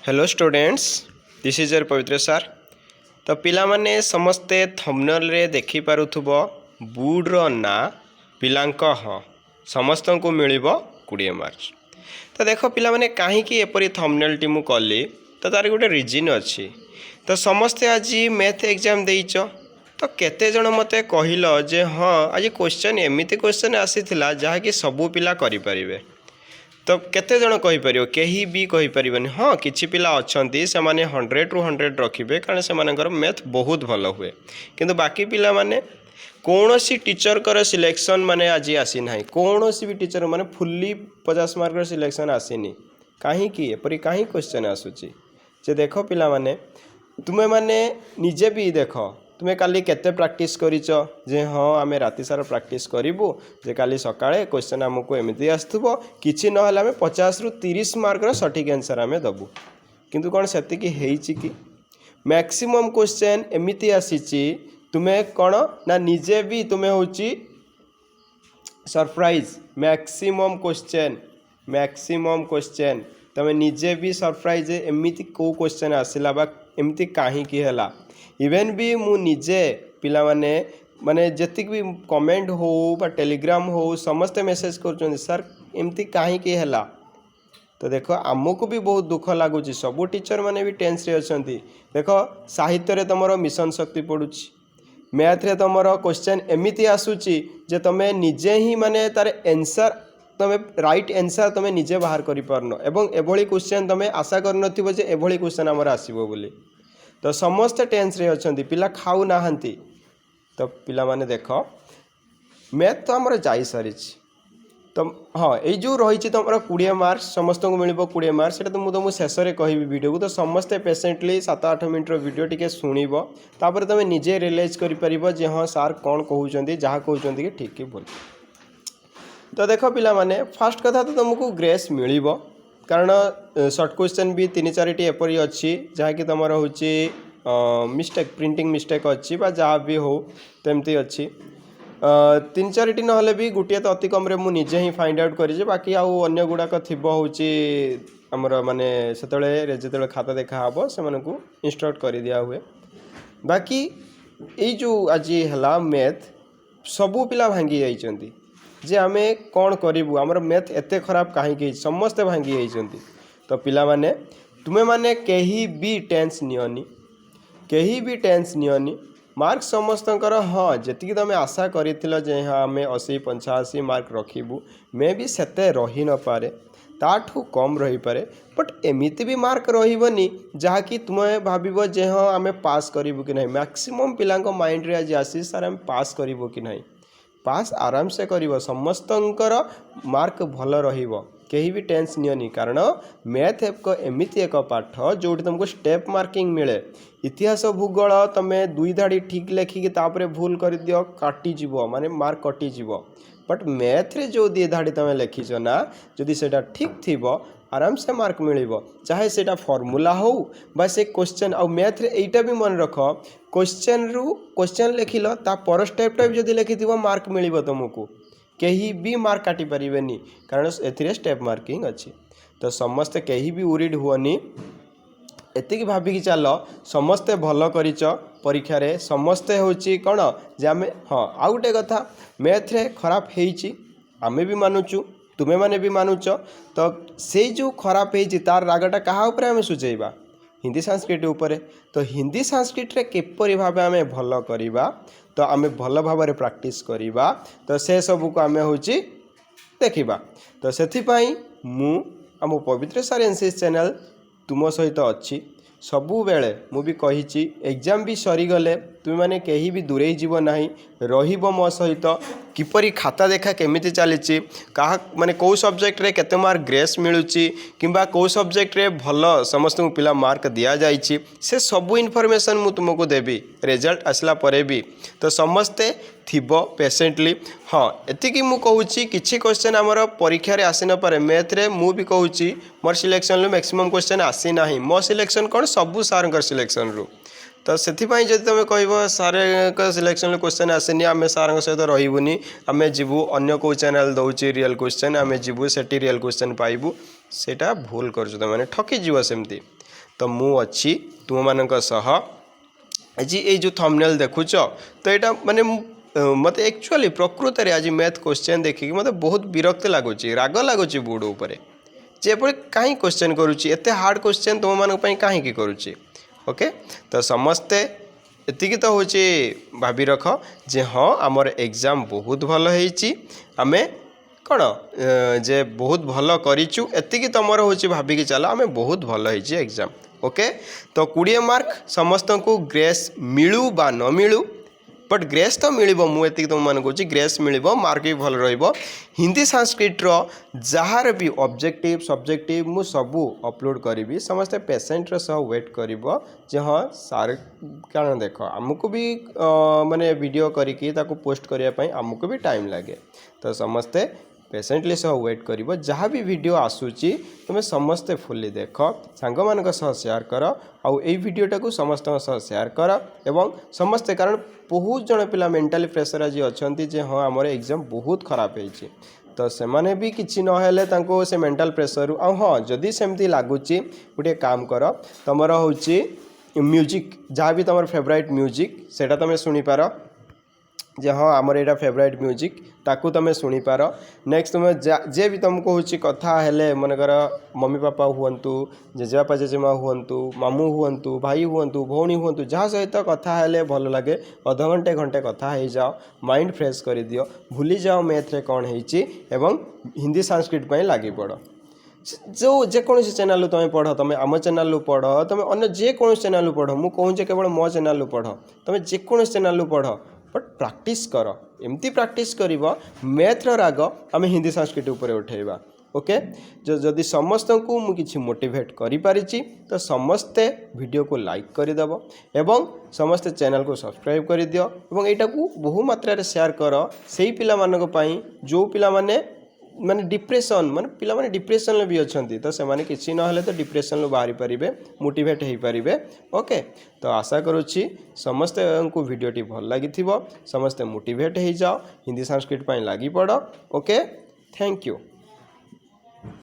Hello students, this is your पवित्र sir. तो पिला माने समस्ते थंबनेल रे देखि पारुथुबो बुड्र ना पिलांक हाँ समस्त को मिलिबो 20 मार्क्स। तो देखो पिला माने काहे कि एपरी थंबनेल टी मु कली तो तार गोटे रीजन अच्छी। तो समस्ते आज मैथ एग्जाम देइचो तो केते जण मते कहिलो जे हाँ आज क्वेश्चन एमिति क्वेश्चन आसीथिला जहा कि सबु पिला करि परिबे। तो केते जण कहि परियो केही भी कहि परिबनी हाँ किछि पिला अछंती से माने 100 रु 100 रखिबे कारण से मानकर मैथ बहुत भल हुए किंतु बाकी पिला माने कौनसी टीचर कर सिलेक्शन माने आज आसी नाही कौनसी भी टीचर माने फुल्ली 50 मार्क सिलेक्शन आसीनी काहे कि एपरी काहे क्वेश्चन आसुची जे देखो पिला माने तुमे माने निजे भी देखो तुमे काली केते प्रैक्टिस करिच जे हाँ आमे राति सारा प्रैक्टिस करिवु जे काली सकाळे क्वेश्चन हमको एमिति आस्थुबो किछि न हला आमे 50 रु 30 मार्क रो सटीक आंसर आमे दबु किंतु कोन सेति कि हेइछि कि मैक्सिमम क्वेश्चन एमिति आसीछि तुमे कोन ना निजे भी तुमे होछि सरप्राइज मैक्सिमम क्वेश्चन तमे निजे भी सरप्राइज एमिति को क्वेश्चन आसिला बा एमिति काहे कि हला इवेन भी मु निजे पिला माने जतिक भी कमेंट हो बा टेलीग्राम हो समस्त मेसेज कर सर एमती कहीं कि है तो देखो आमको भी बहुत दुख लगुच सबू टीचर माने भी टेंस रे अछंती देखो साहित्य रे तमरो मिशन शक्ति पड़ुछि मैथ रे तमरो क्वेश्चन एमिति आसुची जे तमे निजे ही माने तार आंसर तमे राइट आंसर तमे निजे बाहर करि परनो एवं एभली क्वेश्चन तमे आशा कर नथिबो जे एभली क्वेश्चन हमर आसीबो बोली तो समस्त टेंस रे अछंती पिला खाऊ नाहंती तो पिला माने देखो मैथ तो हमर जाई सारी तो हाँ ये जो रही तुम 20 मार्क्स समस्त को मिल 20 मार्क्स तो मुझे शेष में कहि वीडियो को तो समस्ते पेसेंटली 7-8 मिनट वीडियो टी शुणव तापर तुम निजे रियलाइज कर हाँ सार कौन कहते जहाँ कहते कि ठीक कि भूल। तो देख पिला माने फास्ट कथा तो तुमको ग्रेस मिल कारण शॉर्ट क्वेश्चन भी 3-4 एपरी अच्छी जहाँकि तुम हूँ मिस्टेक प्रिंटिंग मिस्टेक अच्छी जहाँ भी हो तमती अच्छी 3-4 ना भी गोटे तो अति कम मुझे निजे ही फाइंड आउट कर बाकी आउ अन्य गुड़ाक थमर माने से खाता देखा हे से इंस्ट्रक्ट कर दिया हुए बाकी ये जो आज है मैथ सबू पिला भांगी जाइछंती जे आमे कौन करूँ आमर मैथ एते खराब कहीं समस्ते भांगी जाइछंती तो पिला माने तुमे माने कहीं भी टेंस नियनी मार्क समस्तंकर हाँ जी तुम आशा करिथिलो जे हाँ आम 80-85 मार्क रखिबू मे भी सेते रही न पारे ताठू कम रही पारे बट एमिति भी मार्क रहिबनी जहाँ कि तुम्हें भाविबो जे हाँ आम पास करिबू कि नहीं मैक्सिमम पिलांको माइंड रे आज आसी सार आम पास करिबू कि नहीं पास आराम से करिबो समस्तंकर मार्क भल रहिबो कहीं भी टेंस नियनी कारण मैथ एमिति एक पाठ जो तुमको स्टेप मार्किंग मिले इतिहास भूगोल तमें 2 धाड़ी ठीक लेखिकी तापरे भूल कर दियो काटिजीव माने मार्क कटिजीव बट मैथ रे जो 2 धाड़ी तमें लिखिछ ना जदि सेटा ठीक थिबो आराम से मार्क मिलिबो चाहे सेटा फॉर्मूला हो बा से क्वेश्चन आ मैथ रे एटा भी मन रख क्वेश्चन लिखिल ता पर स्टेपटा भी जदि लिखिथिबो मार्क मिलिबो तुमको कहीं भी मार्क काटी पारिबेनी कारण एथिरे स्टेप मार्किंग अच्छी तो समस्ते कहीं भी उरीड हुअनी एतिक भाविकी चल समस्ते भल करिच परीक्षा रे समस्ते होची कौन जे आमे हाँ आउ गोटे कथा मैथ रे खराब हेइची आमे भी मानुचु तुमे माने भी मानुच तो से जो खराब हेइची तार रागटा कहा उपरे आमे सुझेइबा हिंदी संस्कृत उपरे तो हिंदी संस्कृत रे केपरि भाबे आमे भल करिबा तो आमे भल भाव में प्रैक्टिस करिबा तो से सब को आमे होची देखिबा तो सेथिपाई मु आम पवित्र सर एनसीएस चैनल तुम सहित अच्छी सबु बेले मु भी कहिची एग्जाम भी सरीगले तुम माने कहीं भी दूरे जीव नाही रहिबो मो सहित किपरि खाता देखा केमिति चलीची कहा माने कौ सब्जेक्ट रे केते मार्क ग्रेस मिलुची किंबा कौ सब्जेक्ट रे भल समस्त पिला मार्क दिया जाइची से सबु इनफॉरमेशन मु तुमको देबी रिजल्ट आसला परे भी तो समस्ते थिबो पेशेंटली हाँ एतिकी मु कहूची किछि क्वेश्चन हमर परीक्षा रे आसी न पारे मैथ रे मु भी कहूची मोर सिलेक्शन लो मैक्सिमम क्वेश्चन आसी नाही मो सिलेक्शन कोन सबु सारंकर सिलेक्शन रू तो सेथिपाई जदि तुम कह सारे सिलेक्शन क्वेश्चन आसेनी आम सार सहित रहीबुनी आम जीवु अन्य को चैनल दौची रियल क्वेश्चन आम जीवु सेठी रियल क्वेश्चन पाइबू सेटा भूल कर मैंने ठकी जीव सेमती तो मु अच्छी तुम मानक सह आज ये जो थंबनेल देखुच तो यहाँ माने मत एक्चुअली प्रकृत में आज मैथ क्वेश्चन देखिए मत बहुत विरक्त लगुच राग लगुच बोर्ड उपर जेपरी कहीं क्वेश्चन करुच्ची एत हार्ड क्वेश्चन तुम मानक कहीं करुच्ची ओके तो समस्ते एतिकी तो होची भाभी रख जे हाँ आमर एग्जाम बहुत भल होईची आमे कौन जे बहुत भल करिचु एतिकी तुमर होची भाभी की चलो आमे बहुत भल होईची एग्जाम ओके तो 20 मार्क समस्त को ग्रेस मिलू बा न मिलू बट ग्रेस तो मिल मुझे तुम मान कहूँ ग्रेस मिल मार्क भी भल हिंदी संस्कृतर जार भी ऑब्जेक्टिव सब्जेक्टिव मु सबू अपलोड करी समस्ते पेसेंट सह वेट कर हाँ सार कारण देख आमको भी माने वीडियो करी पोस्ट करने आमको भी टाइम लगे तो समस्ते पेसेंटली सह वेट कर जहाँ भी वीडियो आसूची तुम समस्ते फुल्ली देख सांग मान सह शेयर कर आउ ए वीडियोटा को समस्त सह शेयर कर एवं समस्ते कारण बहुत जन पिला मेंटली प्रेशर आज अच्छा जे हाँ आमर एग्जाम बहुत खराब होती तो से माने भी किसी ना से मेंटल प्रेशर आ हाँ जदि सेमती लगुच गोटे काम कर तुमर हूँ म्यूजिक जहाँ भी तुम फेवरेट म्यूजिक सेटा तुम शुणिपार जे हाँ आमर यहाँ फेवरेट म्यूजिक ताकू तुम शुणिपार नेक्स्ट तुम जे भी तुमको हूँ कथा हेले मनकर मम्मी पापा हुंतु जेजेबापा जेजेमा हुंतु मामू हुंतु भाई हुंतु भौणी हुंतु जहाँ सहित कथा हेले भल लगे अध घंटे घंटे कथा हो जाओ माइंड फ्रेश कर दियो भूली जाओ मैथ रे कौन होईची एवं हिंदी संस्कृत पर लगी पड़ जो जेकोसी चैनल तुम पढ़ तुम आम चैनल पढ़ तुम अन्य जेकोसी चैनल पढ़ मुझे कहूँ केवल मो चैनल पढ़ तुम जेकोसी चैनल पढ़ बट प्रैक्टिस कर एमती प्रैक्टिस कर मैथ्र राग आम हिंदी संस्कृत उपर उठेबा ओके जदि समस्त को मुझे मोटिवेट करि पारिछि तो समस्ते वीडियो को लाइक करदेव एवं समस्ते चैनल को सब्सक्राइब कर दियो एवं एटा को बहु मात्रा शेयर कर से पिला मानक पई जो पिला माने डिप्रेशन माने पिला माने डिप्रेशन भी अच्छी तो से किसी ना तो डिप्रेशन बाहरी पारे मोटिवेट हो पारे ओके तो आशा करुच्ची समस्ते को वीडियोटी भल लगी समस्ते मोटिवेट हो जाओ हिंदी संस्कृत लगी पड़ ओके थैंक यू।